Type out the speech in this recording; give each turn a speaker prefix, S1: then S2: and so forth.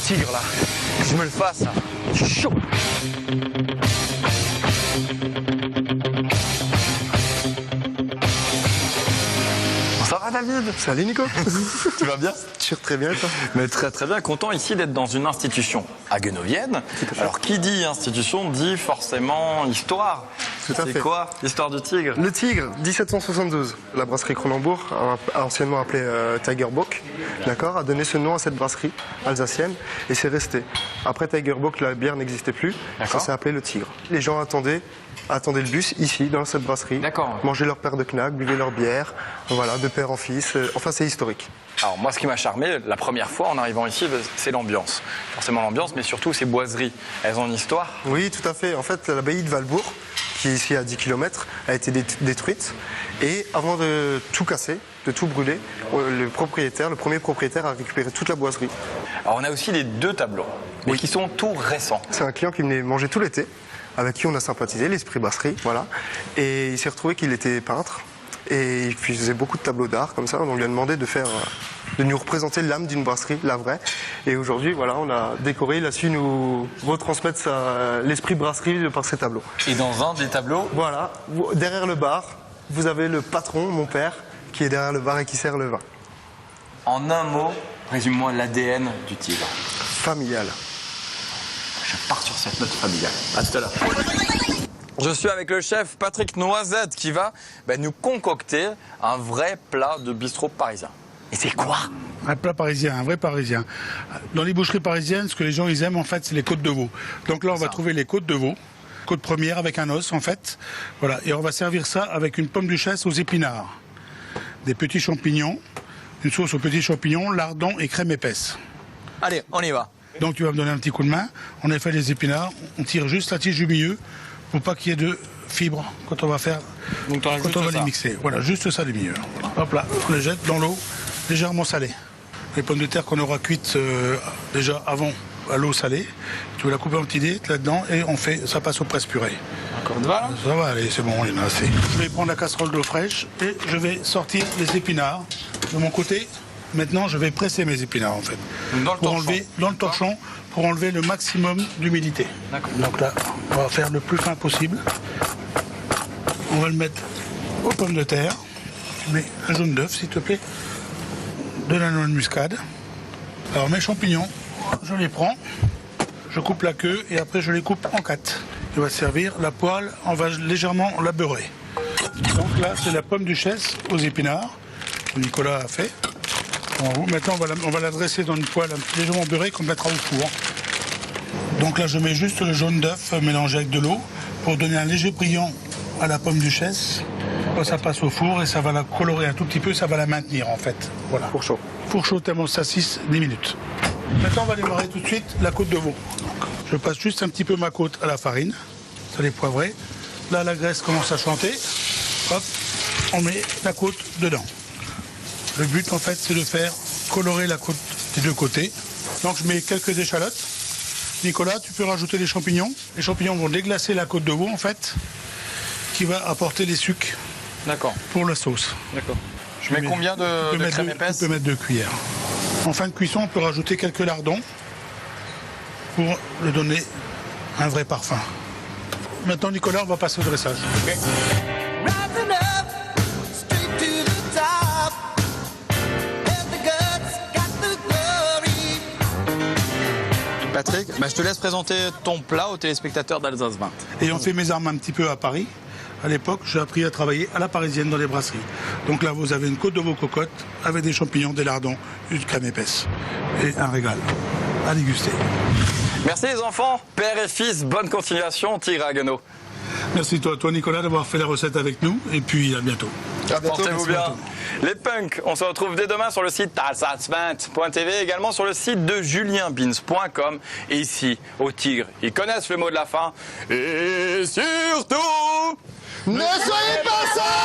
S1: tigre là. Que je me le fasse là. Je suis chaud. Ça va David?
S2: Salut Nico.
S1: Tu vas bien?
S2: Tu vas très bien toi?
S1: Mais très très bien, content ici d'être dans une institution haguenovienne. Alors qui dit institution dit forcément histoire.
S2: Tout à fait.
S1: C'est quoi l'histoire du tigre?
S2: Le Tigre, 1772. La brasserie Cronenbourg, anciennement appelée Tiger Bock, d'accord, a donné ce nom à cette brasserie alsacienne et c'est resté. Après Tiger Bock, la bière n'existait plus, ça s'est appelé le Tigre. Les gens attendaient le bus ici, dans cette brasserie, mangeaient leur paire de knack, buvaient leur bière, voilà, de père en fils, enfin c'est historique.
S1: Alors moi ce qui m'a charmé la première fois en arrivant ici, c'est l'ambiance. Forcément l'ambiance, mais surtout ces boiseries. Elles ont une histoire?
S2: Oui, tout à fait. En fait, l'abbaye de Valbourg, qui est ici à 10 km, a été détruite. Et avant de tout casser, de tout brûler, le premier propriétaire a récupéré toute la boiserie.
S1: Alors on a aussi les deux tableaux, mais qui sont tout récents.
S2: C'est un client qui venait manger tout l'été, avec qui on a sympathisé, l'esprit brasserie, voilà. Et il s'est retrouvé qu'il était peintre. Et il faisait beaucoup de tableaux d'art comme ça, on lui a demandé de nous représenter l'âme d'une brasserie, la vraie. Et aujourd'hui, voilà, on a décoré, il a su nous retransmettre l'esprit brasserie par ses tableaux.
S1: Et dans un des tableaux?
S2: Voilà, derrière le bar, vous avez le patron, mon père, qui est derrière le bar et qui sert le vin.
S1: En un mot, résume-moi l'ADN du tigre.
S2: Familial.
S1: Je pars sur cette note familiale. À tout à l'heure. Je suis avec le chef Patrick Noisette qui va nous concocter un vrai plat de bistrot parisien. Et c'est quoi?
S3: Un plat parisien, un vrai parisien. Dans les boucheries parisiennes, ce que les gens ils aiment en fait, c'est les côtes de veau. Donc là, on va trouver les côtes de veau, côte première avec un os en fait. Voilà, et on va servir ça avec une pomme duchesse aux épinards, des petits champignons, une sauce aux petits champignons, lardons et crème épaisse.
S1: Allez, on y va.
S3: Donc tu vas me donner un petit coup de main. On a fait les épinards, on tire juste la tige du milieu pour pas qu'il y ait de fibres quand on va faire, quand on va les mixer. Voilà, juste ça du milieu. Hop là, on les jette dans l'eau légèrement salée. Les pommes de terre qu'on aura cuites déjà avant à l'eau salée, tu vas la couper en petits dés là-dedans et ça passe au presse-purée.
S1: Encore de va?
S3: Ça va, allez, c'est bon, on en a assez. Je vais prendre la casserole d'eau fraîche et je vais sortir les épinards de mon côté. Maintenant, je vais presser mes épinards en fait. Dans le torchon pour enlever le maximum d'humidité. Donc là, on va faire le plus fin possible. On va le mettre aux pommes de terre. Mais un jaune d'œuf, s'il te plaît. De la noix de muscade. Alors mes champignons, je les prends. Je coupe la queue et après je les coupe en 4. On va servir la poêle, on va légèrement la beurrer. Donc là, c'est la pomme duchesse aux épinards que Nicolas a fait. Maintenant, on va la dresser dans une poêle légèrement beurrée qu'on mettra au four. Donc là, je mets juste le jaune d'œuf mélangé avec de l'eau pour donner un léger brillant à la pomme duchesse. Ça passe au four et ça va la colorer un tout petit peu, ça va la maintenir en fait. Voilà.
S2: Four chaud.
S3: Four chaud tellement ça 6-10 minutes. Maintenant, on va démarrer tout de suite la côte de veau. Donc, je passe juste un petit peu ma côte à la farine. Ça les poivrer. Là, la graisse commence à chanter. Hop, on met la côte dedans. Le but, en fait, c'est de faire colorer la côte des deux côtés. Donc, je mets quelques échalotes. Nicolas, tu peux rajouter les champignons. Les champignons vont déglacer la côte de veau, en fait, qui va apporter les sucs pour la sauce.
S1: D'accord. Je mets combien de crème épaisse?
S3: Tu peux mettre 2 cuillères. En fin de cuisson, on peut rajouter quelques lardons pour le donner un vrai parfum. Maintenant, Nicolas, on va passer au dressage.
S1: Okay. Patrick, je te laisse présenter ton plat aux téléspectateurs d'Alsace 20.
S3: Ayant fait mes armes un petit peu à Paris, à l'époque, j'ai appris à travailler à la parisienne dans les brasseries. Donc là, vous avez une côte de veau cocotte avec des champignons, des lardons, une crème épaisse. Et un régal à déguster.
S1: Merci les enfants, père et fils, bonne continuation, Tigre Haguenau.
S3: Merci toi Nicolas, d'avoir fait la recette avec nous. Et puis à bientôt.
S1: Portez-vous bien. Les punks, on se retrouve dès demain sur le site alsace20.tv, également sur le site de julienbins.com. Et ici, au Tigre, ils connaissent le mot de la fin. Et surtout,
S2: ne soyez pas ça!